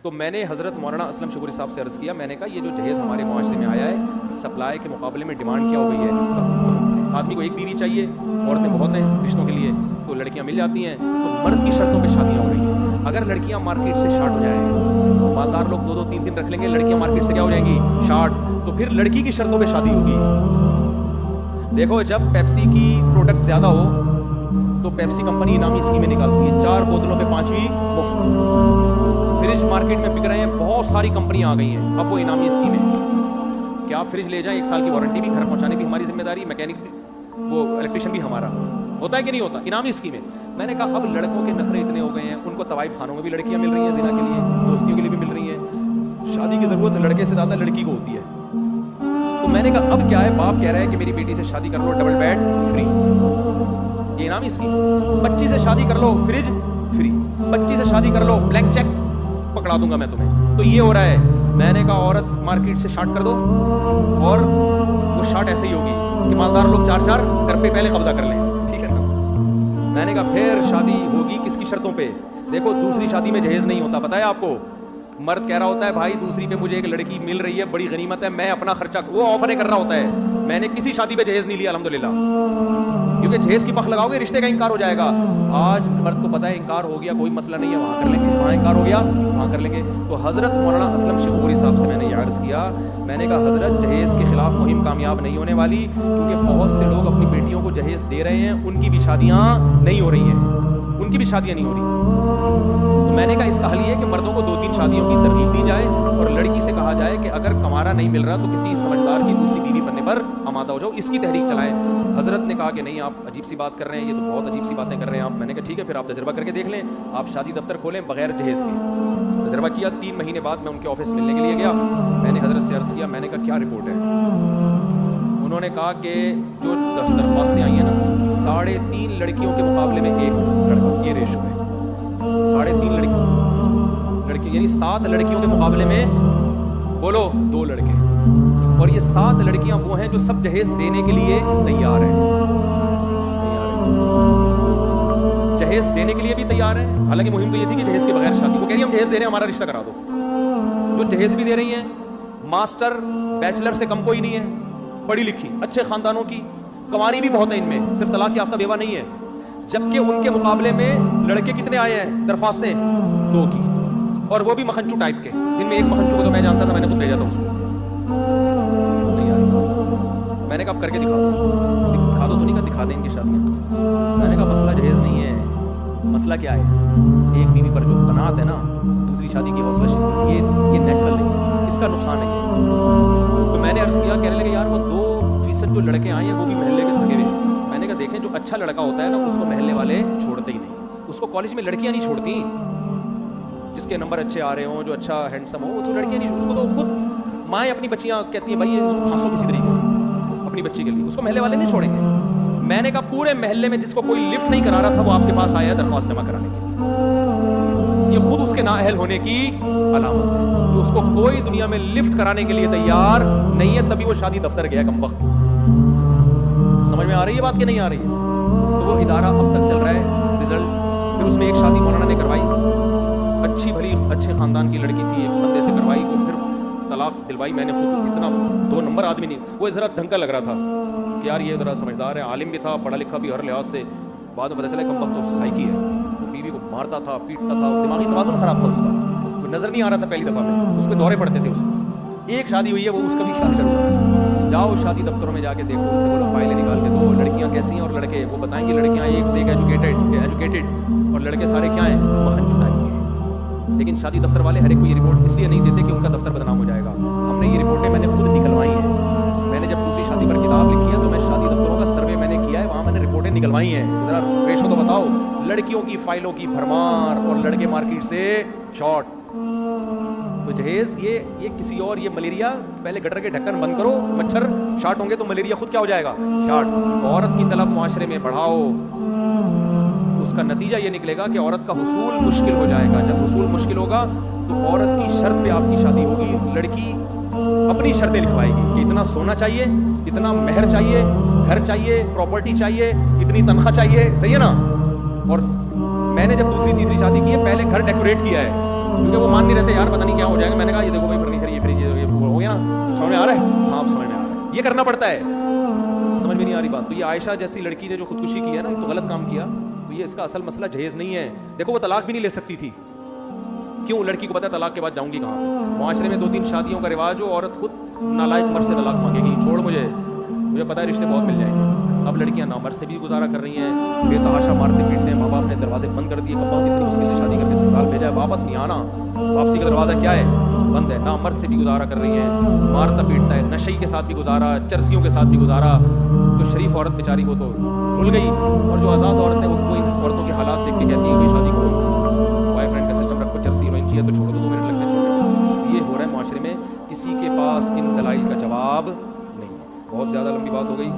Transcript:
تو میں نے حضرت مولانا اسلم شکوری صاحب سے عرض کیا, میں نے کہا یہ جو جہیز ہمارے معاشرے میں آیا ہے, سپلائی کے مقابلے میں ڈیمانڈ کیا ہو گئی ہے. آدمی کو ایک بیوی چاہیے, عورتیں بہت ہیں رشتوں کے لیے, تو لڑکیاں مل جاتی ہیں, تو مرد کی شرطوں پہ شادیاں ہو رہی ہیں. اگر لڑکیاں مارکیٹ سے شارٹ ہو جائیں, مالدار لوگ 2-2 3 رکھ لیں گے, لڑکیاں مارکیٹ سے کیا ہو جائیں گی, شارٹ, تو پھر لڑکی کی شرطوں پہ شادی ہوگی. دیکھو جب پیپسی کی پروڈکٹ زیادہ ہو تو پیپسی کمپنی انعامی اسکیمیں نکالتی ہے, 4 بوتلوں پہ 5ویں مفت. فریج مارکیٹ میں بک رہے ہیں, بہت ساری کمپنیاں آ گئی ہیں, اب وہ انعامی اسکیمیں, کہ آپ فریج لے جائیں, 1 سال کی وارنٹی بھی, گھر پہنچانے بھی ہماری ذمہ داری, میکینک وہ الیکٹریشین بھی ہمارا, ہوتا ہے کہ نہیں ہوتا, انعامی اسکیمیں. میں نے کہا اب لڑکوں کے نخرے اتنے ہو گئے ہیں, ان کو طوائف خانوں میں بھی لڑکیاں مل رہی ہیں زنا کے لیے, دوستیوں کے لیے بھی مل رہی ہیں, شادی کی ضرورت لڑکے سے زیادہ لڑکی کو ہوتی ہے. تو میں نے کہا اب کیا ہے, باپ کہہ رہا ہے کہ میری بیٹی سے شادی کر لو, ڈبل بیڈ فری, یہ انعامی اسکیم. بچی سے شادی کر لو, فریج فری, بچی سے شادی کر لو, بلینک چیک پکڑا دوں گا میں تمہیں. تو یہ ہو رہا ہے. میں نے کہا عورت مارکیٹ سے شارٹ کر دو, اور وہ شارٹ ایسے ہی ہوگی کہ مالدار لوگ 4 گھر پہ پہلے قبضہ کر لیں, ٹھیک ہے نا. میں نے کہا پھر شادی ہوگی کس کی شرطوں پہ. دیکھو دوسری شادی میں جہیز نہیں ہوتا, پتہ ہے آپ کو. مرد کہہ رہا ہوتا ہے بھائی دوسری پہ مجھے ایک لڑکی مل رہی ہے, بڑی غنیمت ہے, میں اپنا خرچہ, وہ آفر کر رہا ہوتا ہے. میں نے کسی شادی پہ جہیز نہیں لیا الحمدللہ, کیونکہ جہیز کی پخ لگاؤ گے رشتے کا انکار ہو جائے گا. آج مرد کو پتہ ہے انکار ہو گیا کوئی مسئلہ نہیں ہے, وہاں کر لیں گے, وہاں انکار ہو گیا وہاں کر لیں گے. تو حضرت مولانا اسلم شکوری صاحب سے میں نے یہ عرض کیا, میں نے کہا حضرت جہیز کے خلاف مہم کامیاب نہیں ہونے والی, کیونکہ بہت سے لوگ اپنی بیٹیوں کو جہیز دے رہے ہیں, ان کی بھی شادیاں نہیں ہو رہی ہیں, ان کی بھی شادیاں نہیں ہو رہی. تو میں نے کہا اس کا حل یہ ہے کہ مردوں کو 2-3 شادیوں کی ترغیب دی جائے, اور لڑکی سے کہا جائے کہ اگر کمارا نہیں مل رہا تو کسی سمجھدار کی دوسری بیوی بننے پر آمادہ ہو جاؤ, اس کی تحریک چلائیں. حضرت نے کہا کہ نہیں آپ عجیب سی بات کر رہے ہیں, یہ تو بہت عجیب سی باتیں کر رہے ہیں آپ. میں نے کہا ٹھیک ہے پھر آپ تجربہ کر کے دیکھ لیں, آپ شادی دفتر کھولیں بغیر جہیز کے. تجربہ کیا, 3 مہینے بعد میں ان کے آفس ملنے کے لیے گیا. میں نے حضرت سے عرض کیا, میں نے کہا کیا رپورٹ ہے. انہوں نے کہا کہ جو درخواستیں آئی ہیں نا, 3.5 لڑکیوں کے مقابلے میں 1 لڑکا, یہ ریشو ہے. 3.5 لڑکی یعنی 7 لڑکیوں کے مقابلے میں بولو 2 لڑکے, اور یہ 7 لڑکیاں وہ ہیں جو سب جہیز دینے کے لیے تیار ہیں, جہیز دینے کے لیے بھی تیار ہیں. حالانکہ مہم تو یہ تھی کہ جہیز کے بغیر شادی, وہ کہہ رہی ہیں ہم جہیز دے رہے ہیں ہمارا رشتہ کرا دو. جو جہیز بھی دے رہی ہیں ماسٹر بیچلر سے کم کوئی نہیں ہے, پڑھی لکھی اچھے خاندانوں کی, کنواری بھی بہت ہیں ان میں, صرف طلاق یافتہ بیوہ نہیں ہے. جبکہ ان کے مقابلے میں لڑکے کتنے آئے ہیں درخواستیں, 2 کی, اور وہ بھی مکھنچو ٹائپ کے, جن میں ایک مکھنچو کو تو میں جانتا تھا, میں نے خود بھیجا تھا اس کو. نہیں آ رہی. میں نے کہا کر کے دکھا دو تو نہیں کہا دکھا دیں ان کی شادیاں. میں نے کہا مسئلہ جہیز نہیں ہے, مسئلہ کیا ہے, ایک بیوی پر جو قناعت ہے نا, دوسری شادی کی حوصلہ شکنی, یہ نیچرل نہیں ہے, اس کا نقصان نہیں ہے. تو میں نے عرض کیا, کہنے لگے یار وہ 2% جو لڑکے آئے ہیں وہ بھی محلے کے تھکے ہوئے. میں نے کہا دیکھیں جو اچھا لڑکا ہوتا ہے نا اس کو محلے والے چھوڑتے ہی نہیں, اس کو کالج میں لڑکیاں نہیں چھوڑتی, جس کے نمبر اچھے آ رہے ہوں, جو اچھا ہینڈسم ہو, وہ تو لڑکیاں نہیں, اس کو تو خود مائیں اپنی بچیاں کہتی ہیں بھائی یہ پھانسو کسی طریقے سے اپنی بچی کے لیے, اس کو محلے والے نہیں چھوڑیں گے. میں نے کہا پورے محلے میں جس کو کوئی لفٹ نہیں کرا رہا تھا وہ آپ کے پاس آیا درخواست جمع کرانے کے لیے, یہ خود اس کے نااہل ہونے کی علامت ہے کہ اس کو کوئی دنیا میں لفٹ کرانے کے لیے تیار نہیں ہے, تبھی وہ شادی دفتر گیا کم وقت. سمجھ میں آ رہی ہے بات کہ نہیں آ رہی ہے؟ تو وہ ادارہ اب تک چل رہا ہے, رزلٹ. پھر اس میں ایک شادی مولانا نے کروائی, اچھی بھلی اچھے خاندان کی لڑکی تھی, ایک بندے سے کروائی, وہ پھر طلاق دلوائی. میں نے خود اتنا 2 نمبر آدمی نہیں, وہ ذرا ڈھنگ کا لگ رہا تھا کہ یار یہ ذرا سمجھدار ہے, عالم بھی تھا, پڑھا لکھا بھی ہر لحاظ سے. بعد میں پتہ چلا کم وقت تو سائیکی ہے, بیوی کو مارتا تھا, پیٹتا تھا, دماغی توازن خراب تھا اس کا, وہ نظر نہیں آ رہا تھا پہلی دفعہ میں, اس پہ دورے پڑتے تھے. اس کو ایک شادی ہوئی ہے, وہ اس کا بھی شادی ہوا. جاؤ شادی دفتروں میں جا کے دیکھو, ان سے بولو فائلیں نکال کے دو, لڑکیاں کیسی ہیں اور لڑکے, وہ بتائیں گے لڑکیاں ایک سے ایک ایجوکیٹڈ اور لڑکے سارے کیا ہیں مکھنچو ٹائپ کے. لیکن شادی دفتر والے ہر ایک کو یہ رپورٹ اس لیے نہیں دیتے کہ ان کا دفتر بدنام ہو جائے گا. ہم نے یہ رپورٹیں میں نے خود نکلوائی ہیں. میں نے جب دوسری شادی پر کتاب لکھی ہے تو میں شادی دفتروں کا سروے میں نے کیا ہے, وہاں میں نے رپورٹیں نکلوائی ہیں. ذرا ریشو تو بتاؤ, لڑکیوں کی فائلوں کی بھرمار اور لڑکے مارکیٹ سے شارٹ. تو جہیز یہ کسی اور, یہ ملیریا, پہلے گٹر کے ڈھکن بند کرو, مچھر شارٹ ہوں گے تو ملیریا خود کیا ہو جائے گا, شارٹ. عورت کی طلب معاشرے میں بڑھاؤ, اس کا نتیجہ یہ نکلے گا کہ عورت کا حصول مشکل ہو جائے گا. جب حصول مشکل ہوگا تو عورت کی شرط پہ آپ کی شادی ہوگی. لڑکی اپنی شرطیں لکھوائے گی کہ اتنا سونا چاہیے, اتنا مہر چاہیے, گھر چاہیے, پراپرٹی چاہیے, اتنی تنخواہ چاہیے, صحیح ہے نا. اور میں نے جب دوسری تیسری شادی کی ہے, پہلے گھر ڈیکوریٹ کیا ہے, کیونکہ وہ مان نہیں رہتے یار پتہ نہیں کیا ہو جائے گا. میں نے کہا یہ دیکھو بھائی فرنیچر یہ فریج یہ ہو گیا نا, سمجھ میں آ رہا ہے؟ ہاں سمجھ میں آ رہا ہے. یہ کرنا پڑتا ہے, سمجھ میں نہیں آ رہی بات. تو یہ عائشہ جیسی لڑکی نے جو خودکشی کی ہے نا, تو غلط کام کیا. تو یہ اس کا اصل مسئلہ جہیز نہیں ہے. دیکھو وہ طلاق بھی نہیں لے سکتی تھی. کیوں؟ لڑکی کو پتا ہے طلاق کے بعد جاؤں گی کہاں پہ. معاشرے میں 2-3 شادیوں کا رواج ہو, عورت خود نالائق مرد سے طلاق مانگے گی, چھوڑ مجھے پتا ہے رشتے بہت مل جائیں گے. اب لڑکیاں نامرد سے بھی گزارا کر رہی ہیں, بے تحاشا مارتے پیٹتے ہیں. ماں باپ نے دروازے بند کر دیے, پپا کتنی مشکل سے شادی کر کے سسرال بھیجا ہے, واپس نہیں آنا, واپسی کا دروازہ کیا ہے؟ بند ہے. نامرد سے بھی گزارا کر رہی ہیں, مارتا پیٹتا ہے. نشئی کے ساتھ بھی گزارا, چرسیوں کے ساتھ بھی گزارا. تو شریف عورت بیچاری کو تو بھول گئی, اور جو آزاد عورت ہے وہ کوئی عورتوں کے حالات دیکھ کے کہتی ہے کہ شادی کرو, بوائے فرینڈ کا سسٹم رکھو, چرسی ہیروئن چاہیے تو چھوڑو, 2 منٹ لگتے ہیں چھوڑنے. یہ ہو رہا ہے معاشرے میں. کسی کے پاس ان دلائل کا جواب نہیں ہے. بہت زیادہ لمبی بات ہو گئی.